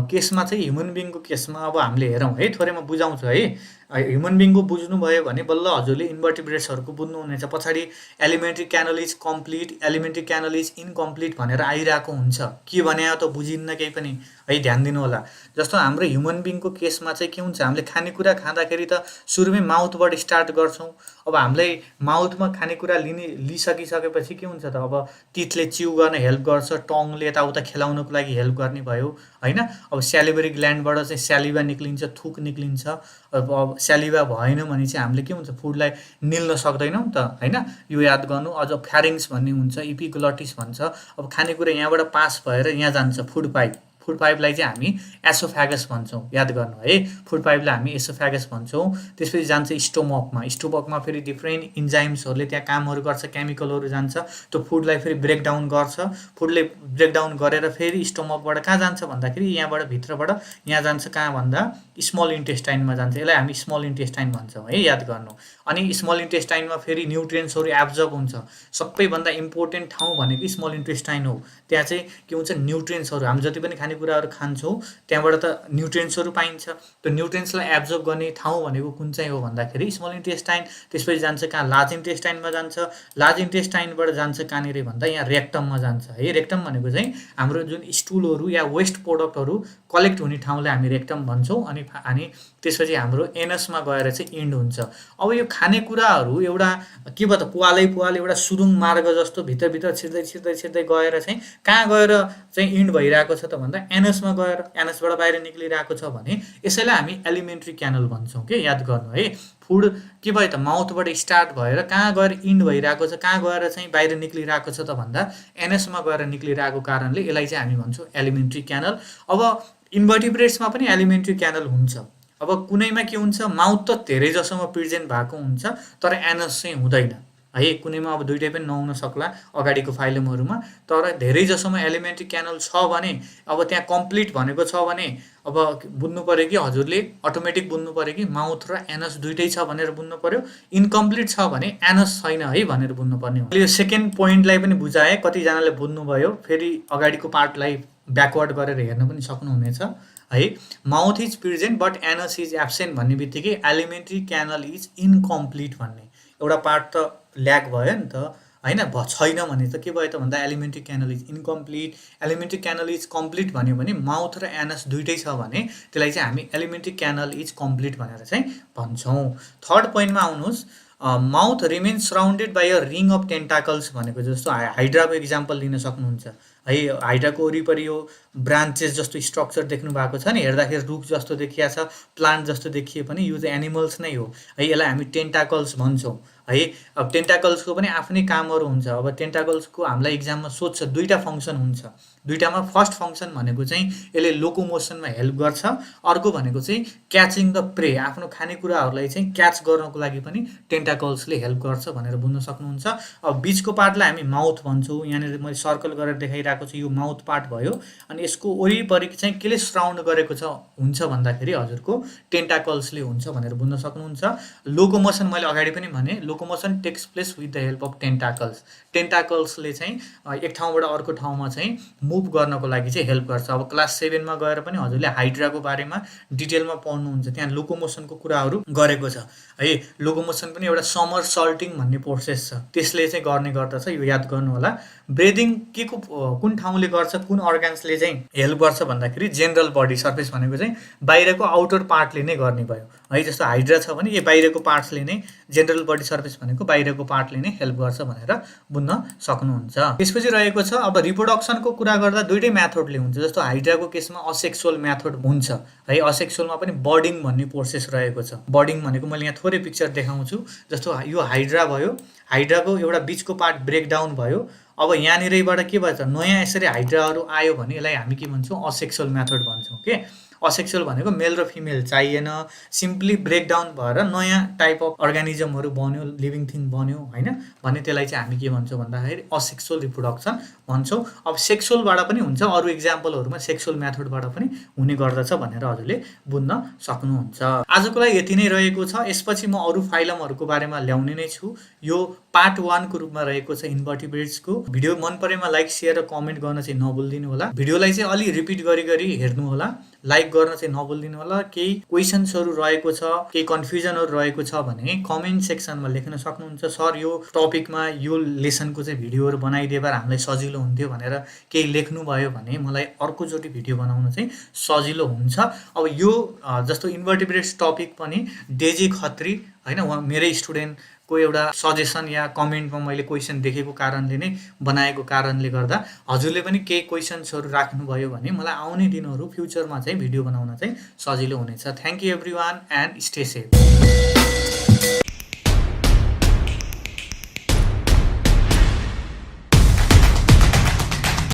केसमा चाहिँ ह्युमन बिङको केसमा अब हामीले हेरौँ है, थोरै म बुझाउँछु है। ह्युमन बिङको बुझ्नुभयो भने बल्ल हजुरले इन्भर्टिब्रेट्सहरूको बुझ्नुहुनेछ। पछाडि elementary canal is complete, elementary canal is incomplete भनेर आइरहेको हुन्छ, के भने त बुझिन्न केही पनि है, ध्यान दिनु होला। जस्तो हाम्रो ह्युमन बिङको केसमा चाहिँ के हुन्छ, हामीले खानेकुरा खाँदाखेरि त सुरुमै माउथबाट स्टार्ट गर्छौँ। अब हामीलाई माउथमा खानेकुरा लिइसकिसकेपछि के हुन्छ त, अब टिथले च्यु गर्न हेल्प गर्छ, टङले यताउता खेलाउनको लागि हेल्प गर्ने भयो होइन। अब स्यालिभरी ग्ल्यान्डबाट चाहिँ स्यालिभा निक्लिन्छ, थुक निक्लिन्छ। अब स्यालिभा भएन भने चाहिँ हामीले के हुन्छ, फुडलाई निल्न सक्दैनौँ त होइन। यो याद गर्नु। अझ फ्यारिङ्स भन्ने हुन्छ, इपिग्लटिस भन्छ। अब खानेकुरा यहाँबाट पास भएर यहाँ जान्छ फुड पाइप, फुड पाइपलाई चाहिँ हामी एसोफ्यागस भन्छौँ, याद गर्नु है। फुड पाइपलाई हामी एसोफ्यागस भन्छौँ। त्यसपछि जान्छ स्टोमकमा, स्टोमकमा फेरि डिफ्रेन्ट इन्जाइम्सहरूले त्यहाँ कामहरू गर्छ, केमिकलहरू जान्छ, त्यो फुडलाई फेरि ब्रेकडाउन गर्छ। फुडले ब्रेकडाउन गरेर फेरि स्टोमकबाट कहाँ जान्छ भन्दाखेरि यहाँबाट भित्रबाट यहाँ जान्छ, कहाँ भन्दा स्मल इन्टेस्टाइनमा जान्छ। यसलाई हामी स्मल इन्टेस्टाइन भन्छौँ है, याद गर्नु। अनि स्मल इन्टेस्टाइनमा फेरि न्युट्रिएन्ट्सहरू एब्जर्ब हुन्छ। सबैभन्दा इम्पोर्टेन्ट ठाउँ भनेको स्मल इन्टेस्टाइन हो। त्यहाँ चाहिँ के हुन्छ, न्युट्रिएन्ट्सहरू हामी जति पनि खानेकुराहरू खान्छौँ त्यहाँबाट त न्युट्रिएन्ट्सहरू पाइन्छ। त्यो न्युट्रिएन्ट्सलाई एब्जर्ब गर्ने ठाउँ भनेको कुन चाहिँ हो भन्दाखेरि स्मल इन्टेस्टाइन। त्यसपछि जान्छ कहाँ, लार्ज इन्टेस्टाइनमा जान्छ। लार्ज इन्टेस्टाइनबाट जान्छ कहाँनिर भन्दा यहाँ रेक्टममा जान्छ है। रेक्टम भनेको चाहिँ हाम्रो जुन स्टुलहरू या वेस्ट प्रोडक्टहरू कलेक्ट हुने ठाउँलाई हामी रेक्टम भन्छौँ। अनि त्यसपछि हाम्रो एनसमा गएर चाहिँ इन्ड हुन्छ। अब यो खानेकुराहरू एउटा के भयो त, पुवाल एउटा सुरुङ मार्ग जस्तो भित्रभित्र छिर्दै गएर चाहिँ कहाँ गएर चाहिँ इन्ड भइरहेको छ त भन्दा एनसमा गएर, एनसबाट बाहिर निक्लिरहेको छ भने यसैलाई हामी एलिमेन्ट्री क्यानल भन्छौँ के, याद गर्नु है। फुड के भयो त माउथबाट स्टार्ट भएर कहाँ गएर इन्ड भइरहेको छ, कहाँ गएर चाहिँ बाहिर निक्लिरहेको छ त भन्दा एनएसमा गएर निक्लिरहेको कारणले यसलाई चाहिँ हामी भन्छौँ एलिमेन्ट्री क्यानल। अब इन्भर्टिब्रेट्समा पनि एलिमेन्ट्री क्यानल हुन्छ। अब कुनैमा के हुन्छ, माउथ त धेरै जसोमा प्रेजेन्ट भएको हुन्छ तर एनस चाहिँ हुँदैन है। कुनैमा अब दुइटै पनि नहुन सक्ला अगाडिको फाइलमहरूमा, तर धेरै जसोमा एलिमेन्ट्री क्यानल छ भने अब त्यहाँ कम्प्लिट भनेको छ भने अब बुझ्नु पर्यो कि हजुरले अटोमेटिक बुझ्नु पर्यो कि माउथ र एनस दुइटै छ भनेर बुझ्नु पर्यो। इन्कम्प्लिट छ भने एनस छैन है भनेर बुझ्नुपर्ने हो। यो सेकेन्ड पोइन्टलाई पनि बुझाएँ, कतिजनाले बुझ्नुभयो। फेरि अगाडिको पार्टलाई ब्याकवर्ड गरेर हेर्न पनि सक्नुहुनेछ है। Mouth is present but anus is absent भन्ने बित्तिकै एलिमेन्ट्री क्यानल इज इन्कम्प्लिट भन्ने एउटा पार्ट त ल्याक भयो नि त होइन। छैन भने त के भयो त भन्दा elementary canal is incomplete. Elementary canal is complete भन्यो भने माउथ र एनस दुइटै छ भने त्यसलाई चाहिँ हामी एलिमेन्ट्री क्यानल इज कम्प्लिट भनेर चाहिँ भन्छौँ। थर्ड पोइन्टमा आउनुहोस्, mouth remains surrounded by a ring of tentacles भनेको जस्तो हाइड्राको इक्जाम्पल लिन सक्नुहुन्छ है। हाइड्राको वरिपरि यो ब्रान्चेस जस्तो स्ट्रक्चर देख्नु भएको छ नि, हेर्दाखेरि रुख जस्तो देखिया छ, प्लान्ट जस्तो देखिए पनि यो चाहिँ एनिमल्स नै हो है। यसलाई हामी टेन्टाकल्स भन्छौँ है। अब टेन्टाकल्सको पनि आफ्नै कामहरू हुन्छ। अब टेन्टाकल्सको हामीलाई इक्जाममा सोध्छ, दुईवटा फङ्सन हुन्छ। दुईवटामा फर्स्ट फङ्सन भनेको चाहिँ यसले लोकोमोसनमा हेल्प गर्छ, अर्को भनेको चाहिँ क्याचिङ द प्रे, आफ्नो खानेकुराहरूलाई चाहिँ क्याच गर्नको लागि पनि टेन्टाकल्सले हेल्प गर्छ भनेर बुझ्न सक्नुहुन्छ। अब बिचको पार्टलाई हामी माउथ भन्छौँ। यहाँनिर मैले सर्कल गरेर देखाइरहेको छु, यो माउथ पार्ट भयो। अनि यसको वरिपरि चाहिँ केले सराउन्ड गरेको छ हुन्छ भन्दाखेरि हजुरको टेन्टाकल्सले हुन्छ भनेर बुझ्न सक्नुहुन्छ। लोकोमोसन मैले अगाडि पनि भने, locomotion takes place with the help of tentacles. टेन्टाकल्सले चाहिँ एक ठाउँबाट अर्को ठाउँमा चाहिँ मुभ गर्नको लागि चाहिँ हेल्प गर्छ। अब क्लास 7मा गएर पनि हजुरले हाइड्राको बारेमा डिटेलमा पढ्नुहुन्छ, त्यहाँ लोकोमोसनको कुराहरू गरेको छ है। लोकोमोसन पनि एउटा समर सल्टिङ भन्ने प्रोसेस छ, त्यसले चाहिँ गर्ने गर्दछ, यो याद गर्नु होला। ब्रिदिङ के को कुन ठाउँले गर्छ, कुन अर्गान्सले चाहिँ हेल्प गर्छ भन्दाखेरि जेनरल बडी सर्फेस भनेको चाहिँ बाहिरको आउटर पार्टले नै गर्ने भयो है। जस्तो हाइड्रा छ भने यो बाहिरको पार्ट्सले नै, जेनरल बडी सर्फेस भनेको बाहिरको पार्टले नै हेल्प गर्छ भनेर बुझ्न सक्नुहुन्छ। त्यसपछि रहेको छ अब रिप्रोडक्सनको कुरा गर्दा दुइटै मेथडले हुन्छ। जस्तो हाइड्राको केसमा असेक्सुअल मेथड हुन्छ है। असेक्सुअलमा पनि बर्डिङ भन्ने प्रोसेस रहेको छ। बर्डिङ भनेको मैले यहाँ थोरै पिक्चर देखाउँछु। जस्तो यो हाइड्रा भयो, हाइड्राको एउटा बिचको पार्ट ब्रेकडाउन भयो। अब यहाँनिरबाट के भयो त, नयाँ यसरी हाइड्राहरू आयो भने यसलाई हामी के भन्छौँ, असेक्सुअल मेथड भन्छौँ के। असेक्सुअल भनेको मेल र फिमेल चाहिएन, सिम्पली ब्रेकडाउन भएर नयाँ टाइप अफ अर्गानिजमहरू बन्यो, लिभिङ थिङ बन्यो होइन भने त्यसलाई चाहिँ हामी के भन्छौँ भन्दाखेरि असेक्सुअल रिप्रोडक्सन भन्छौँ। अब सेक्सुअलबाट पनि हुन्छ, अरू इक्जाम्पलहरूमा सेक्सुअल मेथडबाट पनि हुने गर्दछ भनेर हजुरले बुझ्न सक्नुहुन्छ। आजको लागि यति नै रहेको छ। यसपछि म अरू फाइलमहरूको बारेमा ल्याउने नै छु। यो पार्ट 1 को रूपमा रहेको छ इन्भर्टिब्रेट्सको। भिडियो मन परेमा लाइक, सेयर र कमेन्ट गर्न चाहिँ नभुलिदिनु होला। भिडियोलाई चाहिँ अलि रिपिट गरी हेर्नु होला, लाइक गर्न चाहिँ नभुलिदिनु होला। केही क्वेसन्सहरू रहेको छ, केही कन्फ्युजनहरू रहेको छ भने कमेन्ट सेक्सनमा लेख्न सक्नुहुन्छ। सर यो टपिकमा यो लेसनको चाहिँ भिडियोहरू बनाइदिए भए हामीलाई सजिलो हुन्थ्यो भनेर केही लेख्नुभयो भने मलाई अर्कोचोटि भिडियो बनाउन चाहिँ सजिलो हुन्छ। अब यो जस्तो इन्भर्टिब्रेट्स टपिक पनि डेजी खत्री होइन, उहाँ मेरै स्टुडेन्टको एउटा सजेसन या कमेन्टमा मैले क्वेसन देखेको कारणले नै बनाएको कारणले गर्दा हजुरले पनि केही क्वेसन्सहरू राख्नुभयो भने मलाई आउने दिनहरू फ्युचरमा चाहिँ भिडियो बनाउन चाहिँ सजिलो हुनेछ। Thank you everyone and stay safe.